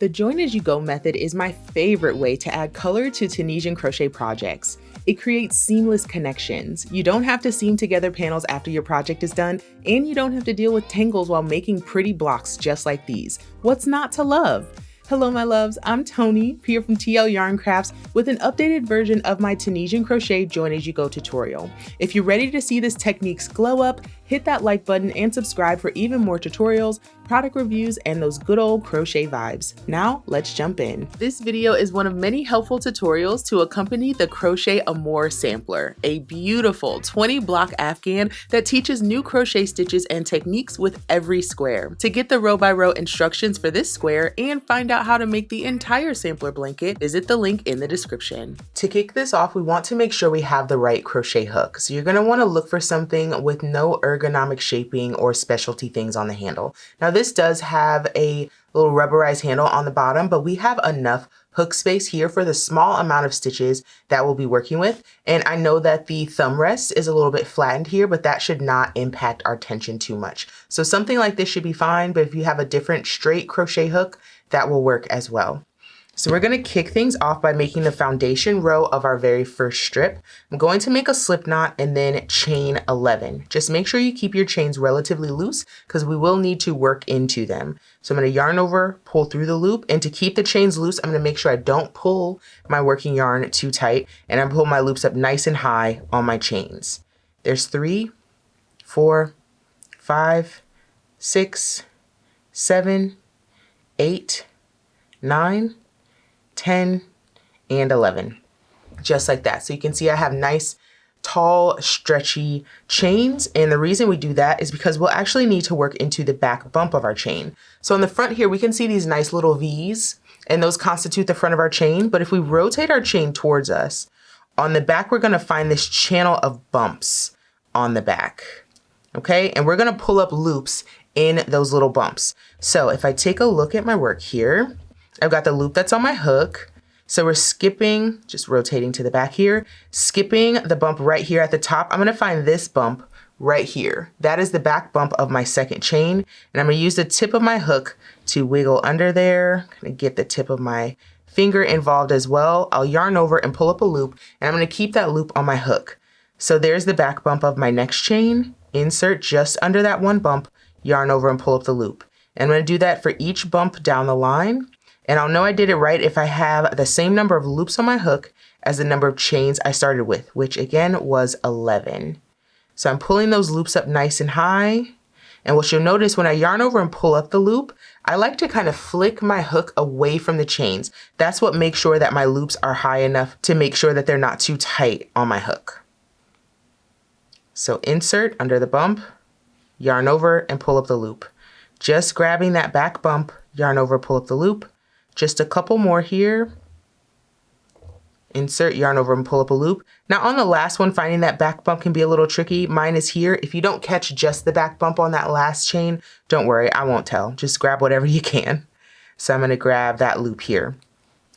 The join as you go method is my favorite way to add color to Tunisian crochet projects. It creates seamless connections. You don't have to seam together panels after your project is done, and you don't have to deal with tangles while making pretty blocks just like these. What's not to love? Hello my loves, I'm Tony, here from TL Yarn Crafts with an updated version of my Tunisian crochet join as you go tutorial. If you're ready to see this technique's glow up, hit that like button and subscribe for even more tutorials, product reviews, and those good old crochet vibes. Now, let's jump in. This video is one of many helpful tutorials to accompany the Crochet Amour Sampler, a beautiful 20 block Afghan that teaches new crochet stitches and techniques with every square. To get the row by row instructions for this square and find out how to make the entire sampler blanket, visit the link in the description. To kick this off, we want to make sure we have the right crochet hook. So you're going to want to look for something with no ergonomic shaping or specialty things on the handle. Now this does have a little rubberized handle on the bottom, but we have enough hook space here for the small amount of stitches that we'll be working with. And I know that the thumb rest is a little bit flattened here, but that should not impact our tension too much. So something like this should be fine, but if you have a different straight crochet hook, that will work as well. So we're going to kick things off by making the foundation row of our very first strip. I'm going to make a slip knot and then chain 11. Just make sure you keep your chains relatively loose because we will need to work into them. So I'm going to yarn over, pull through the loop, and to keep the chains loose, I'm going to make sure I don't pull my working yarn too tight, and I pull my loops up nice and high on my chains. There's 3, 4, 5, 6, 7, 8, 9, 10, and 11, just like that. So you can see I have nice, tall, stretchy chains. And the reason we do that is because we'll actually need to work into the back bump of our chain. So on the front here, we can see these nice little V's, and those constitute the front of our chain. But if we rotate our chain towards us, on the back, we're gonna find this channel of bumps on the back, okay? And we're gonna pull up loops in those little bumps. So if I take a look at my work here, I've got the loop that's on my hook. So we're skipping, just rotating to the back here, skipping the bump right here at the top. I'm gonna find this bump right here. That is the back bump of my second chain. And I'm gonna use the tip of my hook to wiggle under there. Gonna get the tip of my finger involved as well. I'll yarn over and pull up a loop, and I'm gonna keep that loop on my hook. So there's the back bump of my next chain. Insert just under that one bump, yarn over and pull up the loop. And I'm gonna do that for each bump down the line. And I'll know I did it right if I have the same number of loops on my hook as the number of chains I started with, which again was 11. So I'm pulling those loops up nice and high. And what you'll notice when I yarn over and pull up the loop, I like to kind of flick my hook away from the chains. That's what makes sure that my loops are high enough to make sure that they're not too tight on my hook. So insert under the bump, yarn over and pull up the loop. Just grabbing that back bump, yarn over, pull up the loop. Just a couple more here. Insert, yarn over, and pull up a loop. Now on the last one, finding that back bump can be a little tricky. Mine is here. If you don't catch just the back bump on that last chain, don't worry, I won't tell. Just grab whatever you can. So I'm gonna grab that loop here.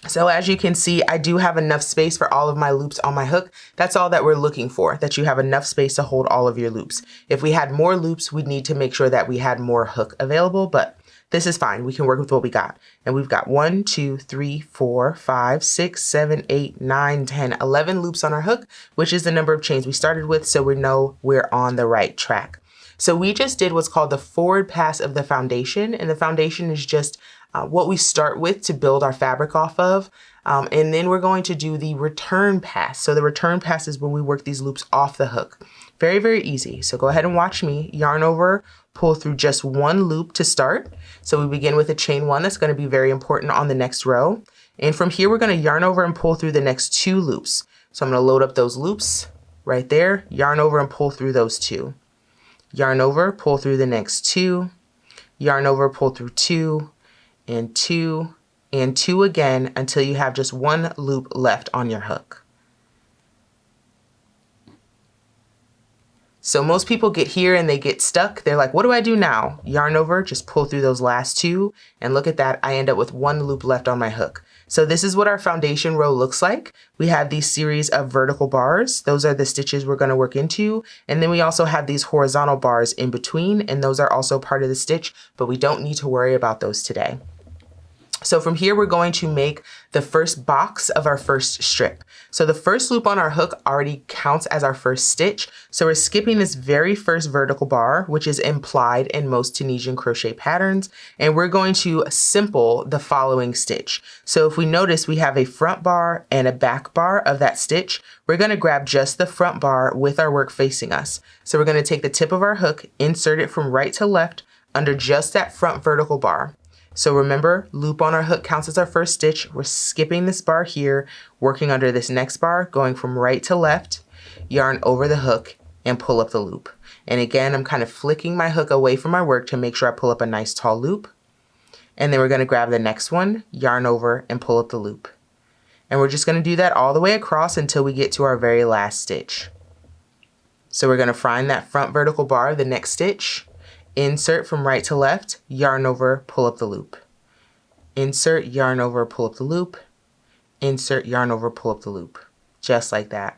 So as you can see, I do have enough space for all of my loops on my hook. That's all that we're looking for, that you have enough space to hold all of your loops. If we had more loops, we'd need to make sure that we had more hook available, but this is fine. We can work with what we got. And we've got 1, 2, 3, 4, 5, 6, 7, 8, 9, 10, 11 loops on our hook, which is the number of chains we started with, so we know we're on the right track. So we just did what's called the forward pass of the foundation, and the foundation is just what we start with to build our fabric off of. And then we're going to do the return pass. So the return pass is when we work these loops off the hook. Very, very easy. So go ahead and watch me yarn over, pull through just one loop to start. So we begin with a chain 1 that's going to be very important on the next row. And from here, we're going to yarn over and pull through the next 2 loops. So I'm going to load up those loops right there, yarn over and pull through those 2. Yarn over, pull through the next 2, yarn over, pull through 2, and 2, and 2 again until you have just 1 loop left on your hook. So most people get here and they get stuck. They're like, what do I do now? Yarn over, just pull through those last 2, and look at that, I end up with 1 loop left on my hook. So this is what our foundation row looks like. We have these series of vertical bars. Those are the stitches we're gonna work into. And then we also have these horizontal bars in between, and those are also part of the stitch, but we don't need to worry about those today. So from here, we're going to make the first box of our first strip. So the first loop on our hook already counts as our first stitch. So we're skipping this very first vertical bar, which is implied in most Tunisian crochet patterns. And we're going to simple the following stitch. So if we notice, we have a front bar and a back bar of that stitch. We're going to grab just the front bar with our work facing us. So we're going to take the tip of our hook, insert it from right to left under just that front vertical bar. So remember, loop on our hook counts as our first stitch. We're skipping this bar here, working under this next bar, going from right to left, yarn over the hook and pull up the loop. And again, I'm kind of flicking my hook away from my work to make sure I pull up a nice tall loop. And then we're going to grab the next one, yarn over and pull up the loop. And we're just going to do that all the way across until we get to our very last stitch. So we're going to find that front vertical bar of the next stitch. Insert from right to left, yarn over, pull up the loop. Insert, yarn over, pull up the loop. Insert, yarn over, pull up the loop. Just like that.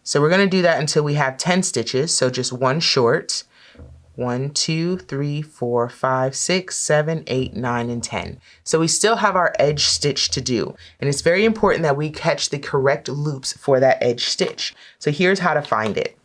So we're going to do that until we have 10 stitches, so just one short. 1, 2, 3, 4, 5, 6, 7, 8, 9, and 10. So we still have our edge stitch to do. And it's very important that we catch the correct loops for that edge stitch. So here's how to find it.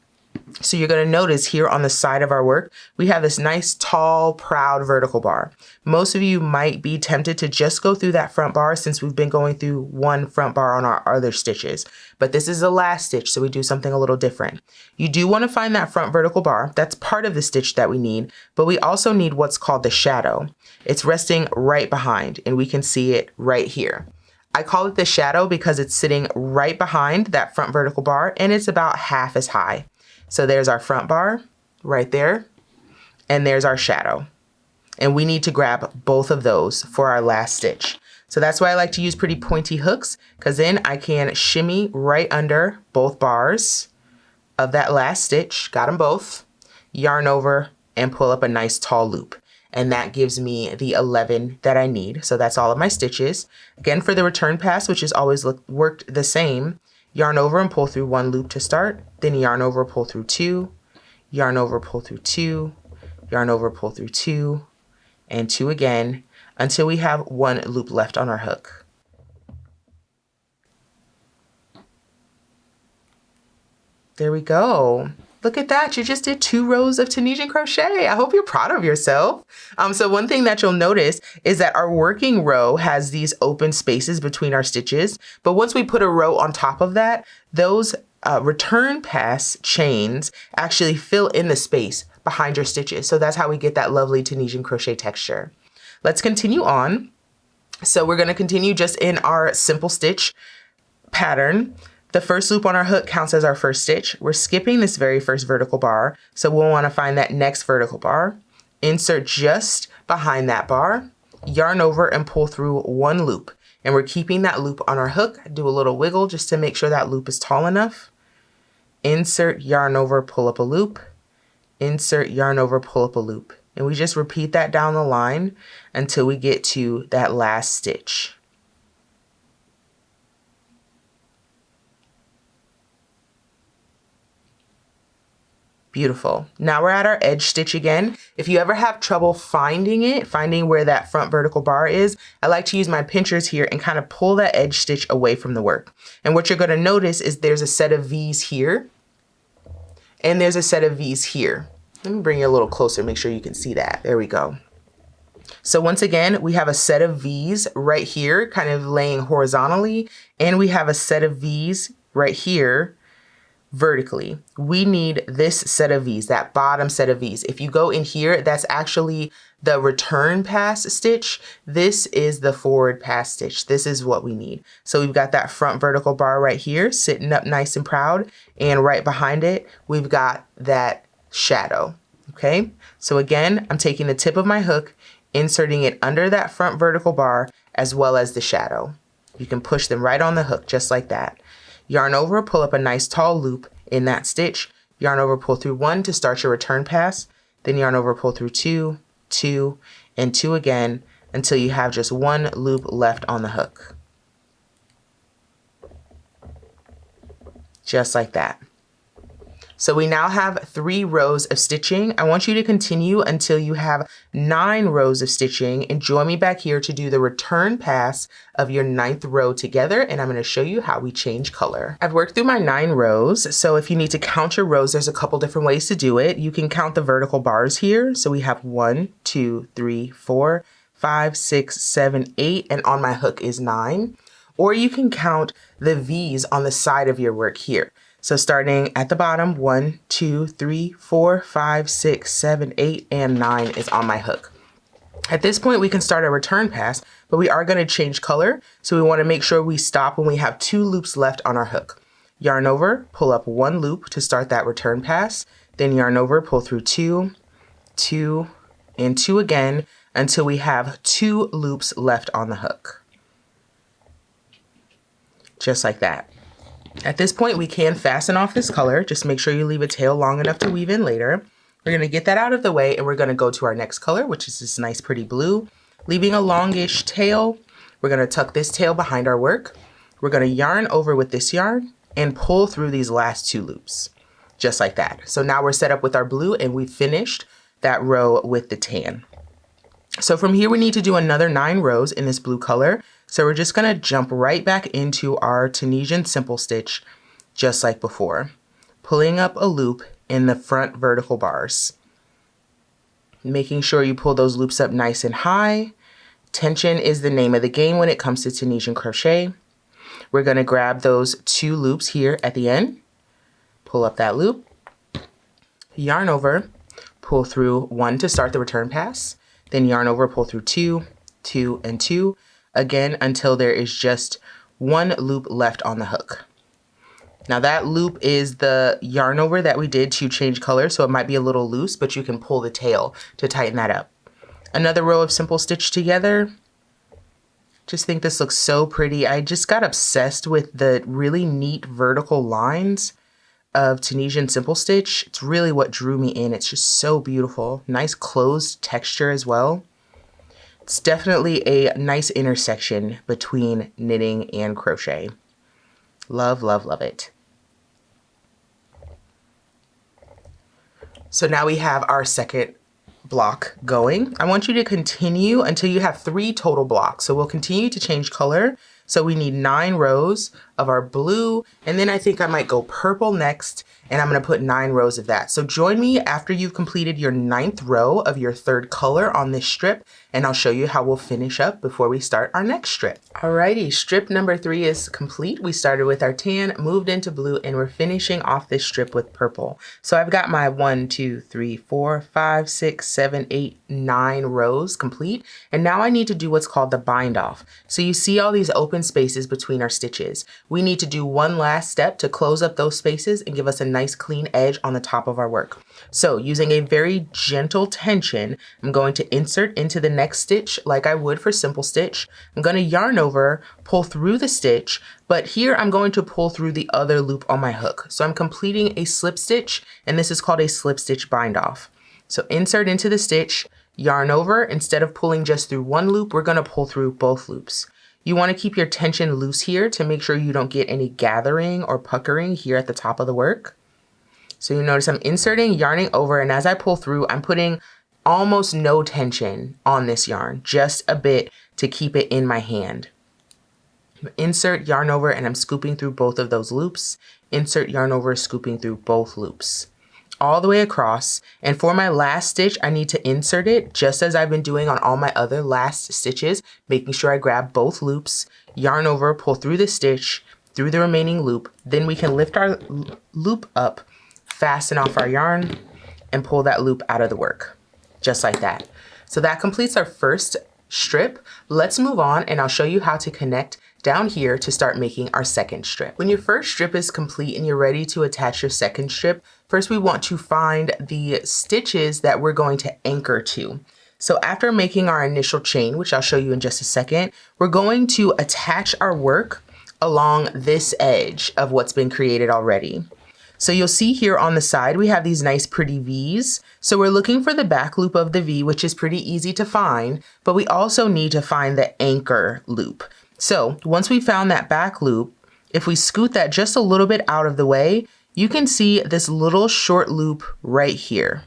So you're going to notice here on the side of our work, we have this nice, tall, proud vertical bar. Most of you might be tempted to just go through that front bar since we've been going through one front bar on our other stitches. But this is the last stitch, so we do something a little different. You do want to find that front vertical bar. That's part of the stitch that we need, but we also need what's called the shadow. It's resting right behind, and we can see it right here. I call it the shadow because it's sitting right behind that front vertical bar, and it's about half as high. So there's our front bar right there, and there's our shadow. And we need to grab both of those for our last stitch. So that's why I like to use pretty pointy hooks, because then I can shimmy right under both bars of that last stitch, got them both, yarn over and pull up a nice tall loop. And that gives me the 11 that I need. So that's all of my stitches. Again, for the return pass, which has always worked the same, yarn over and pull through one loop to start, then yarn over, pull through two, yarn over, pull through two, yarn over, pull through two, and two again, until we have one loop left on our hook. There we go. Look at that, you just did 2 rows of Tunisian crochet. I hope you're proud of yourself. So one thing that you'll notice is that our working row has these open spaces between our stitches, but once we put a row on top of that, those return pass chains actually fill in the space behind your stitches. So that's how we get that lovely Tunisian crochet texture. Let's continue on. So we're gonna continue just in our simple stitch pattern. The first loop on our hook counts as our first stitch. We're skipping this very first vertical bar, so we'll want to find that next vertical bar. Insert just behind that bar, yarn over and pull through one loop. And we're keeping that loop on our hook. Do a little wiggle just to make sure that loop is tall enough. Insert, yarn over, pull up a loop. Insert, yarn over, pull up a loop. And we just repeat that down the line until we get to that last stitch. Beautiful. Now we're at our edge stitch again. If you ever have trouble finding where that front vertical bar is, I like to use my pinchers here and kind of pull that edge stitch away from the work. And what you're going to notice is there's a set of V's here, and there's a set of V's here. Let me bring you a little closer, make sure you can see that. There we go. So once again, we have a set of V's right here, kind of laying horizontally, and we have a set of V's right here vertically. We need this set of V's, that bottom set of V's. If you go in here, that's actually the return pass stitch. This is the forward pass stitch. This is what we need. So we've got that front vertical bar right here, sitting up nice and proud, and right behind it, we've got that shadow. Okay, so again, I'm taking the tip of my hook, inserting it under that front vertical bar, as well as the shadow. You can push them right on the hook, just like that. Yarn over, pull up a nice tall loop in that stitch. Yarn over, pull through one to start your return pass. Then yarn over, pull through two, two, and two again until you have just one loop left on the hook. Just like that. So we now have 3 rows of stitching. I want you to continue until you have 9 rows of stitching and join me back here to do the return pass of your 9th row together, and I'm going to show you how we change color. I've worked through my 9 rows, so if you need to count your rows, there's a couple different ways to do it. You can count the vertical bars here. So we have 1, 2, 3, 4, 5, 6, 7, 8, and on my hook is 9. Or you can count the V's on the side of your work here. So starting at the bottom, 1, 2, 3, 4, 5, 6, 7, 8, and 9 is on my hook. At this point, we can start a return pass, but we are going to change color. So we want to make sure we stop when we have 2 loops left on our hook. Yarn over, pull up 1 loop to start that return pass. Then yarn over, pull through 2, 2, and 2 again until we have 2 loops left on the hook. Just like that. At this point, we can fasten off this color. Just make sure you leave a tail long enough to weave in later. We're going to get that out of the way, and we're going to go to our next color, which is this nice pretty blue. Leaving a longish tail, we're going to tuck this tail behind our work. We're going to yarn over with this yarn and pull through these last 2 loops, just like that. So now we're set up with our blue, and we finished that row with the tan. So from here, we need to do another 9 rows in this blue color. So we're just going to jump right back into our Tunisian simple stitch, just like before, pulling up a loop in the front vertical bars, making sure you pull those loops up nice and high. Tension is the name of the game when it comes to Tunisian crochet. We're going to grab those 2 loops here at the end, pull up that loop, yarn over, pull through 1 to start the return pass, then yarn over, pull through 2, 2, and 2, again until there is just 1 loop left on the hook. Now that loop is the yarn over that we did to change color, so it might be a little loose, but you can pull the tail to tighten that up. Another row of simple stitch together. Just think this looks so pretty. I just got obsessed with the really neat vertical lines of Tunisian simple stitch. It's really what drew me in. It's just so beautiful. Nice closed texture as well. It's definitely a nice intersection between knitting and crochet. Love, love, love it. So now we have our second block going. I want you to continue until you have 3 total blocks. So we'll continue to change color. So we need 9 rows of our blue, and then I think I might go purple next, and I'm going to put 9 rows of that. So join me after you've completed your 9th row of your 3rd color on this strip, and I'll show you how we'll finish up before we start our next strip. Alrighty, strip number 3 is complete. We started with our tan, moved into blue, and we're finishing off this strip with purple. So I've got my 1, 2, 3, 4, 5, 6, 7, 8, 9 rows complete, and now I need to do what's called the bind off. So you see all these open spaces between our stitches. We need to do one last step to close up those spaces and give us a nice clean edge on the top of our work. So using a very gentle tension, I'm going to insert into the next stitch like I would for simple stitch. I'm going to yarn over, pull through the stitch, but here I'm going to pull through the other loop on my hook. So I'm completing a slip stitch, and this is called a slip stitch bind off. So insert into the stitch, yarn over. Instead of pulling just through one loop, we're going to pull through both loops. You want to keep your tension loose here to make sure you don't get any gathering or puckering here at the top of the work. So you notice I'm inserting, yarning over, and as I pull through, I'm putting almost no tension on this yarn, just a bit to keep it in my hand. Insert, yarn over, and I'm scooping through both of those loops. Insert, yarn over, scooping through both loops, all the way across. And for my last stitch, I need to insert it just as I've been doing on all my other last stitches, making sure I grab both loops, yarn over, pull through the stitch, through the remaining loop. Then we can lift our loop up, fasten off our yarn, and pull that loop out of the work, just like that. So that completes our first strip. Let's move on, and I'll show you how to connect down here to start making our second strip. When your first strip is complete and you're ready to attach your second strip, first we want to find the stitches that we're going to anchor to. So after making our initial chain, which I'll show you in just a second, we're going to attach our work along this edge of what's been created already. So you'll see here on the side, we have these nice pretty V's. So we're looking for the back loop of the V, which is pretty easy to find, but we also need to find the anchor loop. So once we found that back loop, if we scoot that just a little bit out of the way, you can see this little short loop right here.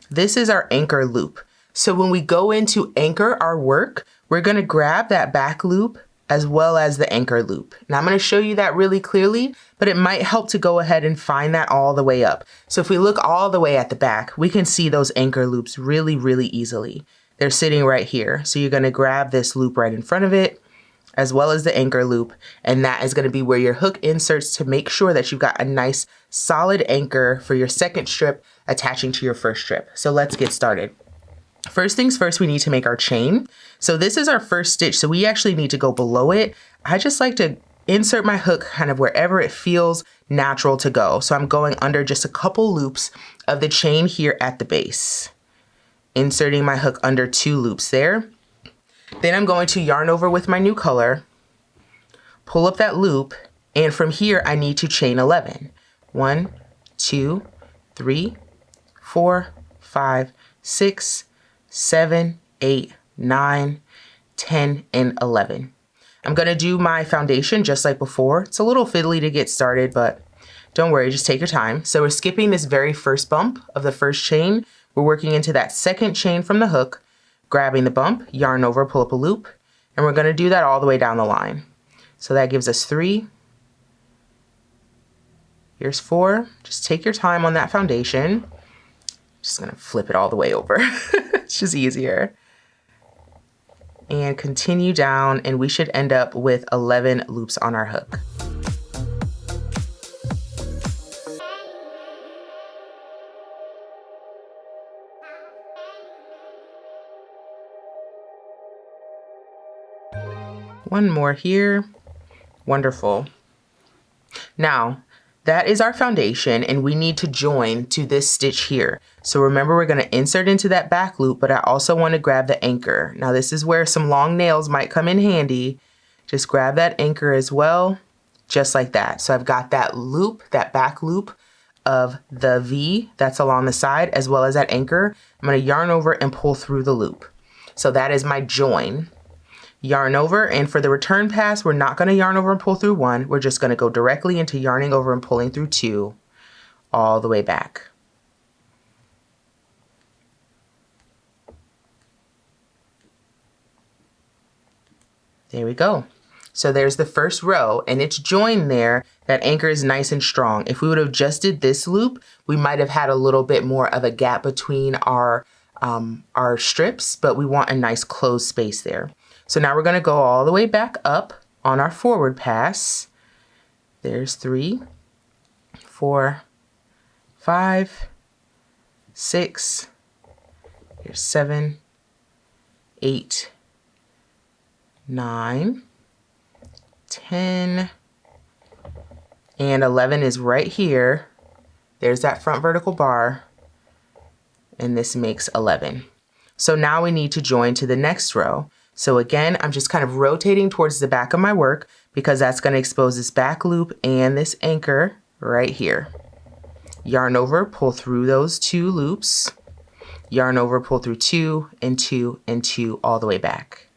This is our anchor loop. So when we go in to anchor our work, we're gonna grab that back loop as well as the anchor loop. Now I'm gonna show you that really clearly, but it might help to go ahead and find that all the way up. So if we look all the way at the back, we can see those anchor loops really, really easily. They're sitting right here. So you're gonna grab this loop right in front of it, as well as the anchor loop, and that is gonna be where your hook inserts to make sure that you've got a nice solid anchor for your second strip attaching to your first strip. So let's get started. First things first, we need to make our chain. So this is our first stitch, so we actually need to go below it. I just like to insert my hook kind of wherever it feels natural to go. So I'm going under just a couple loops of the chain here at the base. Inserting my hook under 2 loops there. Then I'm going to yarn over with my new color, pull up that loop, and from here I need to chain 11. 1, 2, 3, 4, 5, 6, 7, 8, 9, 10, and 11. I'm gonna do my foundation just like before. It's a little fiddly to get started, but don't worry, just take your time. So we're skipping this very first bump of the first chain. We're working into that second chain from the hook, grabbing the bump, yarn over, pull up a loop, and we're gonna do that all the way down the line. So that gives us 3. Here's 4. Just take your time on that foundation. Just gonna flip it all the way over. It's just easier. And continue down, and we should end up with 11 loops on our hook. One more here. Wonderful. Now, that is our foundation, and we need to join to this stitch here. So remember, we're going to insert into that back loop, but I also want to grab the anchor. Now this is where some long nails might come in handy. Just grab that anchor as well, just like that. So I've got that loop, that back loop of the V that's along the side, as well as that anchor. I'm going to yarn over and pull through the loop. So that is my join. Yarn over, and for the return pass, we're not going to yarn over and pull through 1. We're just going to go directly into yarning over and pulling through 2 all the way back. There we go. So there's the first row, and it's joined there. That anchor is nice and strong. If we would have just did this loop, we might have had a little bit more of a gap between our strips, but we want a nice closed space there. So now we're going to go all the way back up on our forward pass. There's 3, 4, 5, 6, here's 7, 8, 9, 10, and 11 is right here. There's that front vertical bar, and this makes 11. So now we need to join to the next row. So again, I'm just kind of rotating towards the back of my work because that's going to expose this back loop and this anchor right here. Yarn over, pull through those 2 loops, yarn over, pull through 2 and 2 and 2 all the way back.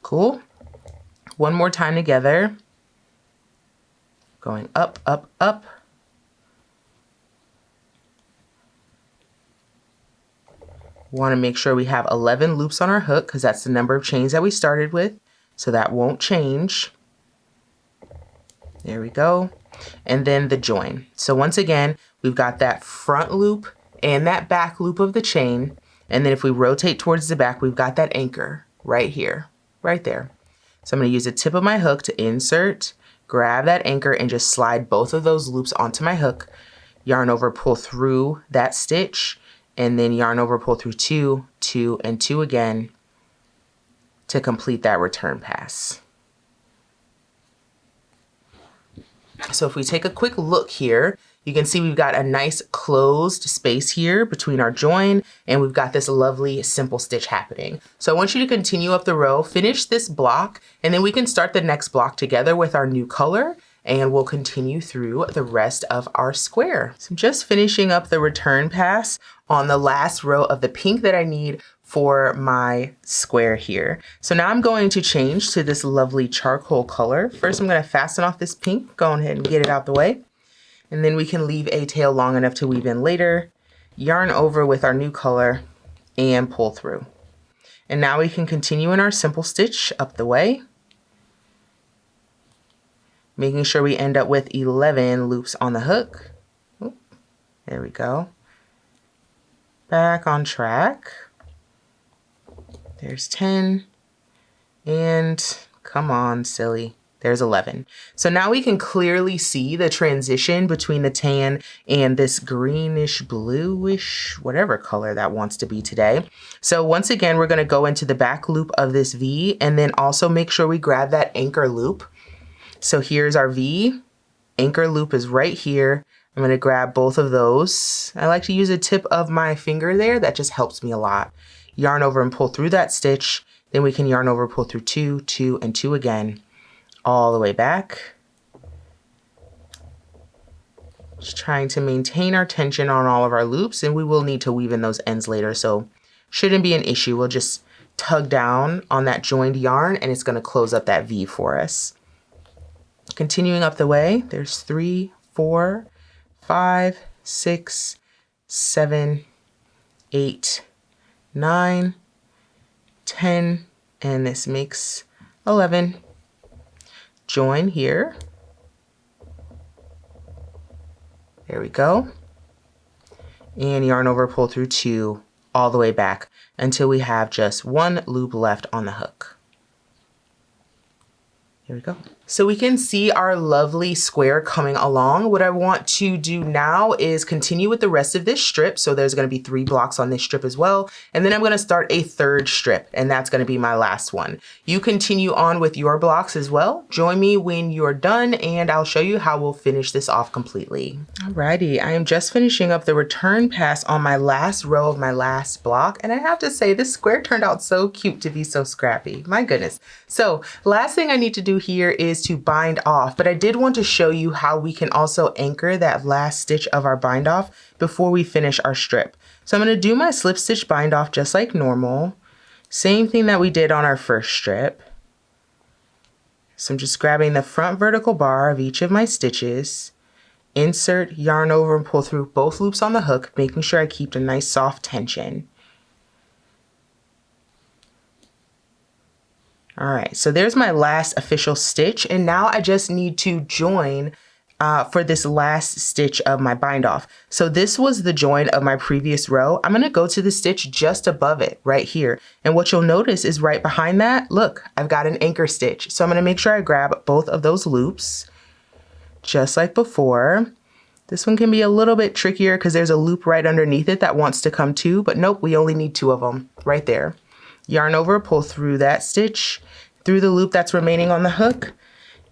Cool. One more time together. Going up, up, up. Want to make sure we have 11 loops on our hook because that's the number of chains that we started with. So that won't change. There we go. And then the join. So once again, we've got that front loop and that back loop of the chain. And then if we rotate towards the back, we've got that anchor right here, right there. So I'm going to use the tip of my hook to insert, grab that anchor, and just slide both of those loops onto my hook. Yarn over, pull through that stitch, and then yarn over, pull through 2, 2, and 2 again to complete that return pass. So if we take a quick look here, you can see we've got a nice closed space here between our join, and we've got this lovely simple stitch happening. So I want you to continue up the row, finish this block, and then we can start the next block together with our new color, and we'll continue through the rest of our square. So I'm just finishing up the return pass on the last row of the pink that I need for my square here. So now I'm going to change to this lovely charcoal color. First, I'm going to fasten off this pink, go ahead and get it out the way. And then we can leave a tail long enough to weave in later, yarn over with our new color, and pull through. And now we can continue in our simple stitch up the way, making sure we end up with 11 loops on the hook. Oop, there we go. Back on track. There's 10, and come on, silly. There's 11. So now we can clearly see the transition between the tan and this greenish, bluish, whatever color that wants to be today. So once again, we're gonna go into the back loop of this V and then also make sure we grab that anchor loop. So here's our V, anchor loop is right here. I'm gonna grab both of those. I like to use a tip of my finger there, that just helps me a lot. Yarn over and pull through that stitch, then we can yarn over, pull through 2, 2, and 2 again, all the way back. Just trying to maintain our tension on all of our loops, and we will need to weave in those ends later, so shouldn't be an issue. We'll just tug down on that joined yarn and it's gonna close up that V for us. Continuing up the way, there's 3, 4, 5, 6, 7, 8, 9, 10, and this makes 11. Join here. There we go. And yarn over, pull through 2 all the way back until we have just 1 loop left on the hook. Here we go. So we can see our lovely square coming along. What I want to do now is continue with the rest of this strip. So there's going to be 3 blocks on this strip as well. And then I'm going to start a 3rd strip, and that's going to be my last one. You continue on with your blocks as well. Join me when you're done and I'll show you how we'll finish this off completely. Alrighty, I am just finishing up the return pass on my last row of my last block. And I have to say, this square turned out so cute to be so scrappy. My goodness. So last thing I need to do here is to bind off, but I did want to show you how we can also anchor that last stitch of our bind off before we finish our strip. So I'm going to do my slip stitch bind off just like normal. Same thing that we did on our first strip. So I'm just grabbing the front vertical bar of each of my stitches, insert, yarn over, and pull through both loops on the hook, making sure I keep a nice soft tension. All right, so there's my last official stitch, and now I just need to join for this last stitch of my bind off. So this was the join of my previous row. I'm gonna go to the stitch just above it right here. And what you'll notice is right behind that, look, I've got an anchor stitch. So I'm gonna make sure I grab both of those loops, just like before. This one can be a little bit trickier because there's a loop right underneath it that wants to come too, but nope, we only need 2 of them right there. Yarn over, pull through that stitch, through the loop that's remaining on the hook,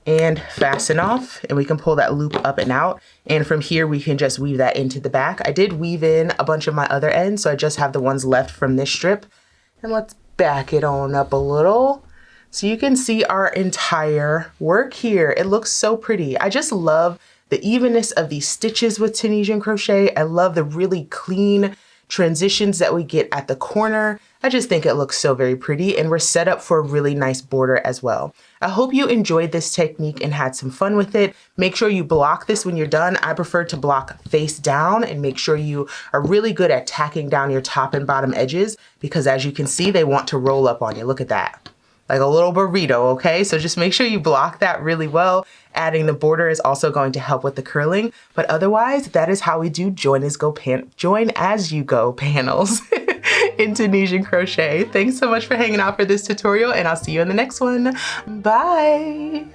and fasten off, and we can pull that loop up and out. And from here, we can just weave that into the back. I did weave in a bunch of my other ends, so I just have the ones left from this strip. And let's back it on up a little so you can see our entire work here. It looks so pretty. I just love the evenness of these stitches with Tunisian crochet. I love the really clean transitions that we get at the corner. I just think it looks so very pretty, and we're set up for a really nice border as well. I hope you enjoyed this technique and had some fun with it. Make sure you block this when you're done. I prefer to block face down, and make sure you are really good at tacking down your top and bottom edges, because as you can see, they want to roll up on you. Look at that. Like a little burrito, okay? So just make sure you block that really well. Adding the border is also going to help with the curling, but otherwise, that is how we do join as you go panels in Tunisian crochet. Thanks so much for hanging out for this tutorial, and I'll see you in the next one. Bye.